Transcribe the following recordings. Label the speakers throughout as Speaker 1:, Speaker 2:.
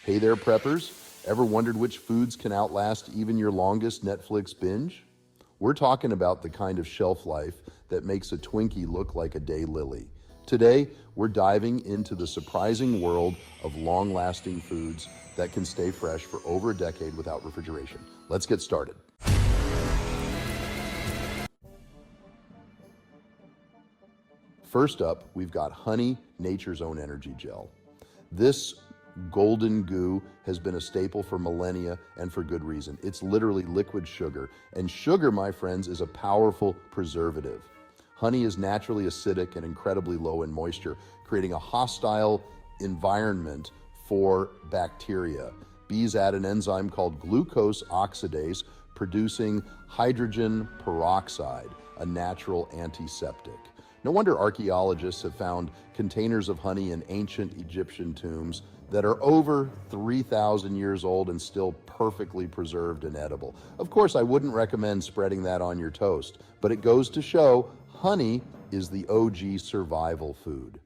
Speaker 1: Hey there, preppers. Ever wondered which foods can outlast even your longest Netflix binge? We're talking about the kind of shelf life that makes a Twinkie look like a daylily. Today, we're diving into the surprising world of long-lasting foods that can stay fresh for over a decade without refrigeration. Let's get started. First up, we've got honey, nature's own energy gel. This golden goo has been a staple for millennia, and for good reason. It's literally liquid sugar, and sugar, my friends, is a powerful preservative. Honey is naturally acidic and incredibly low in moisture, creating a hostile environment for bacteria. Bees add an enzyme called glucose oxidase, producing hydrogen peroxide, a natural antiseptic. No wonder archaeologists have found containers of honey in ancient Egyptian tombs that are over 3,000 years old and still perfectly preserved and edible. Of course, I wouldn't recommend spreading that on your toast, but it goes to show honey is the OG survival food.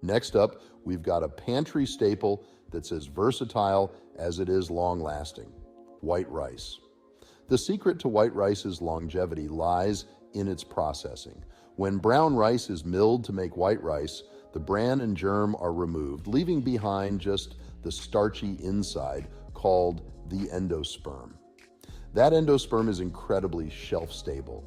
Speaker 1: Next up, we've got a pantry staple that's as versatile as it is long-lasting: white rice. The secret to white rice's longevity lies in its processing. When brown rice is milled to make white rice, the bran and germ are removed, leaving behind just the starchy inside called the endosperm. That endosperm is incredibly shelf-stable.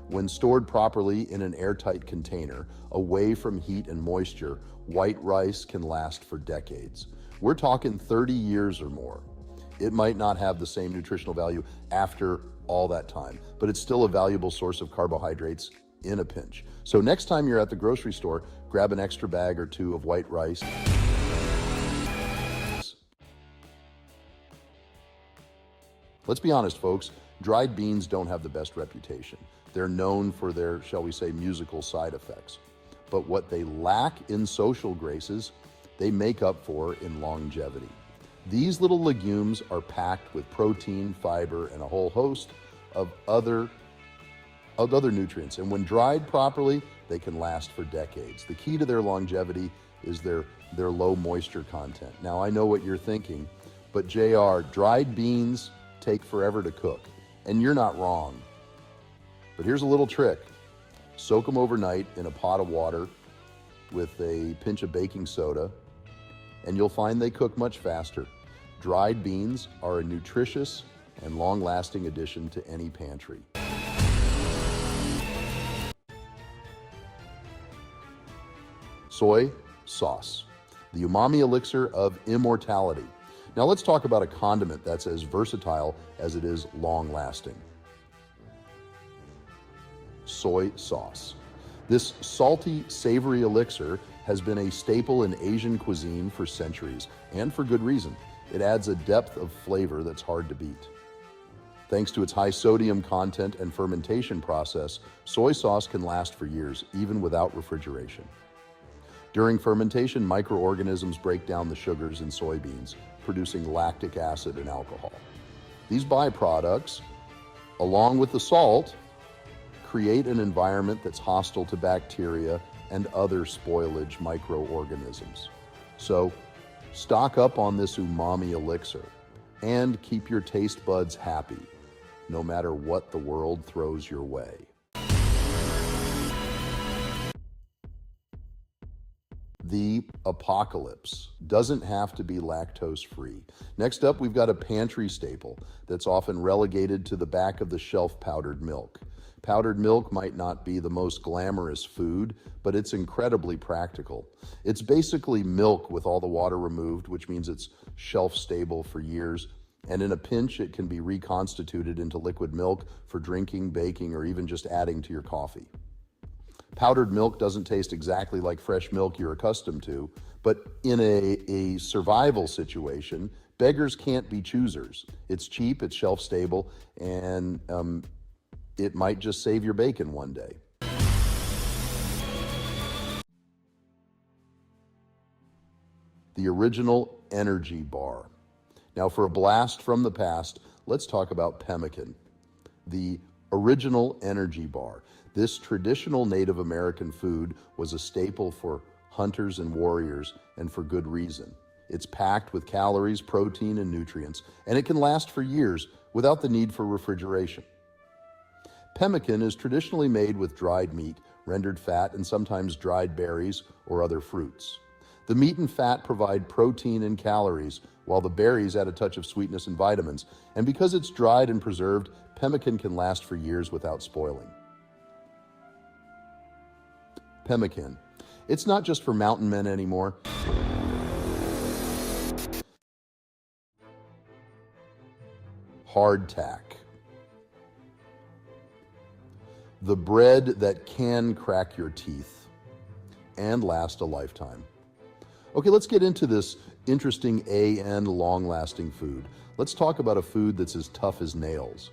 Speaker 1: When stored properly in an airtight container, away from heat and moisture, white rice can last for decades. We're talking 30 years or more. It might not have the same nutritional value after all that time, but it's still a valuable source of carbohydrates in a pinch. So next time you're at the grocery store, grab an extra bag or two of white rice. Let's be honest, folks, dried beans don't have the best reputation. They're known for their, shall we say, musical side effects. But what they lack in social graces, they make up for in longevity. These little legumes are packed with protein, fiber, and a whole host of other nutrients. And when dried properly, they can last for decades. The key to their longevity is their low moisture content. Now, I know what you're thinking, but JR, dried beans take forever to cook. And you're not wrong. But here's a little trick. Soak them overnight in a pot of water with a pinch of baking soda, and you'll find they cook much faster. Dried beans are a nutritious and long-lasting addition to any pantry. Soy sauce, the umami elixir of immortality. Now let's talk about a condiment that's as versatile as it is long-lasting. Soy sauce. This salty, savory elixir has been a staple in Asian cuisine for centuries, and for good reason. It adds a depth of flavor that's hard to beat. Thanks to its high sodium content and fermentation process, soy sauce can last for years, even without refrigeration. During fermentation, microorganisms break down the sugars in soybeans, producing lactic acid and alcohol. These byproducts, along with the salt, create an environment that's hostile to bacteria and other spoilage microorganisms. So, stock up on this umami elixir and keep your taste buds happy, no matter what the world throws your way. The apocalypse doesn't have to be lactose-free. Next up, we've got a pantry staple that's often relegated to the back of the shelf: powdered milk. Powdered milk might not be the most glamorous food, but it's incredibly practical. It's basically milk with all the water removed, which means it's shelf-stable for years. And in a pinch, it can be reconstituted into liquid milk for drinking, baking, or even just adding to your coffee. Powdered milk doesn't taste exactly like fresh milk you're accustomed to, but in a survival situation, beggars can't be choosers. It's cheap, it's shelf-stable, and it might just save your bacon one day. The original energy bar. Now, for a blast from the past, let's talk about pemmican, the original energy bar. This traditional Native American food was a staple for hunters and warriors, and for good reason. It's packed with calories, protein, and nutrients, and it can last for years without the need for refrigeration. Pemmican is traditionally made with dried meat, rendered fat, and sometimes dried berries or other fruits. The meat and fat provide protein and calories, while the berries add a touch of sweetness and vitamins. And because it's dried and preserved, pemmican can last for years without spoiling. Pemmican. It's not just for mountain men anymore. Hardtack. The bread that can crack your teeth and last a lifetime. Okay, let's get into this interesting and long-lasting food. Let's talk about a food that's as tough as nails.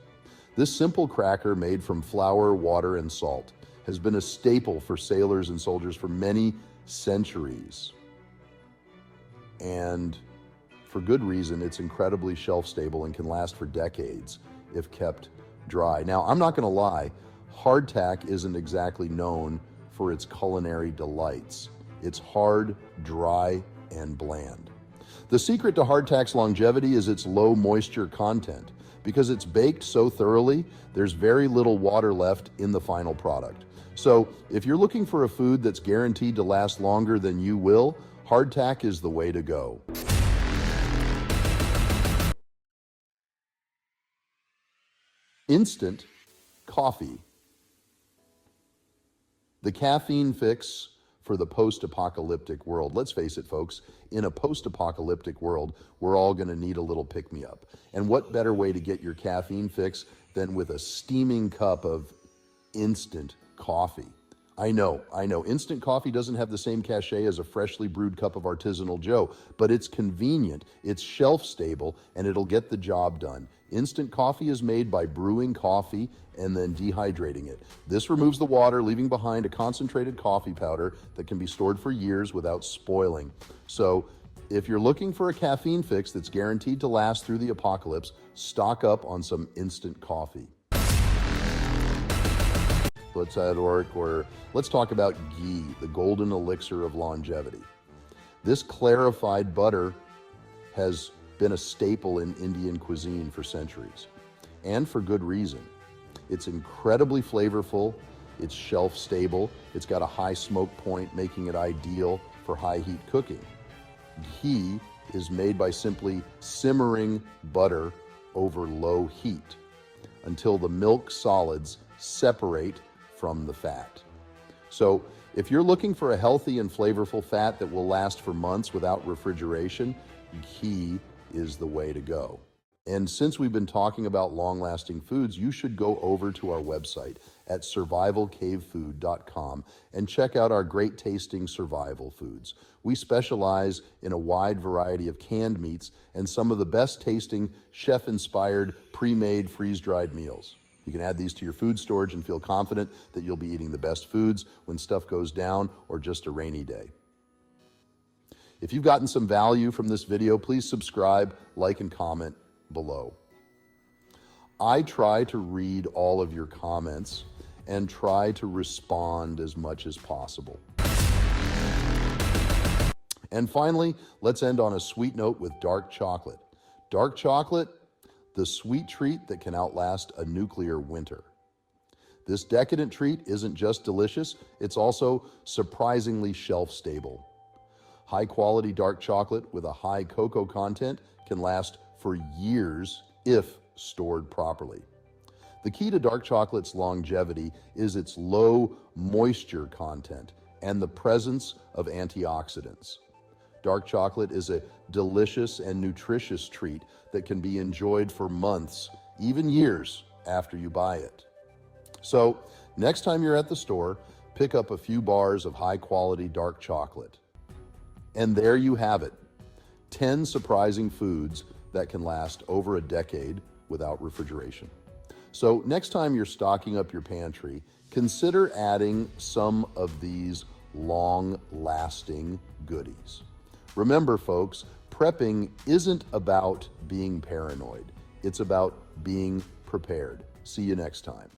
Speaker 1: This simple cracker made from flour, water, and salt has been a staple for sailors and soldiers for many centuries. And for good reason, it's incredibly shelf-stable and can last for decades if kept dry. Now, I'm not going to lie, hardtack isn't exactly known for its culinary delights. It's hard, dry, and bland. The secret to hardtack's longevity is its low moisture content. Because it's baked so thoroughly, there's very little water left in the final product. So if you're looking for a food that's guaranteed to last longer than you will, hardtack is the way to go. Instant coffee. The caffeine fix for the post-apocalyptic world. Let's face it, folks, in a post-apocalyptic world, we're all going to need a little pick-me-up. And what better way to get your caffeine fix than with a steaming cup of instant coffee? I know, instant coffee doesn't have the same cachet as a freshly brewed cup of artisanal Joe, but it's convenient, it's shelf-stable, and it'll get the job done. Instant coffee is made by brewing coffee and then dehydrating it. This removes the water, leaving behind a concentrated coffee powder that can be stored for years without spoiling. So, if you're looking for a caffeine fix that's guaranteed to last through the apocalypse, stock up on some instant coffee. Let's talk about ghee, the golden elixir of longevity. This clarified butter has been a staple in Indian cuisine for centuries, and for good reason. It's incredibly flavorful, it's shelf stable, it's got a high smoke point, making it ideal for high heat cooking. Ghee is made by simply simmering butter over low heat until the milk solids separate from the fat. So if you're looking for a healthy and flavorful fat that will last for months without refrigeration, ghee is the way to go. And since we've been talking about long-lasting foods, you should go over to our website at survivalcavefood.com and check out our great tasting survival foods. We specialize in a wide variety of canned meats and some of the best tasting chef-inspired pre-made freeze-dried meals. You can add these to your food storage and feel confident that you'll be eating the best foods when stuff goes down or just a rainy day. If you've gotten some value from this video, please subscribe, like, and comment below. I try to read all of your comments and try to respond as much as possible. And finally, let's end on a sweet note with dark chocolate. Dark chocolate, the sweet treat that can outlast a nuclear winter. This decadent treat isn't just delicious, it's also surprisingly shelf-stable. High-quality dark chocolate with a high cocoa content can last for years if stored properly. The key to dark chocolate's longevity is its low moisture content and the presence of antioxidants. Dark chocolate is a delicious and nutritious treat that can be enjoyed for months, even years after you buy it. So, next time you're at the store, pick up a few bars of high-quality dark chocolate. And there you have it, 10 surprising foods that can last over a decade without refrigeration. So next time you're stocking up your pantry, consider adding some of these long-lasting goodies. Remember, folks, prepping isn't about being paranoid. It's about being prepared. See you next time.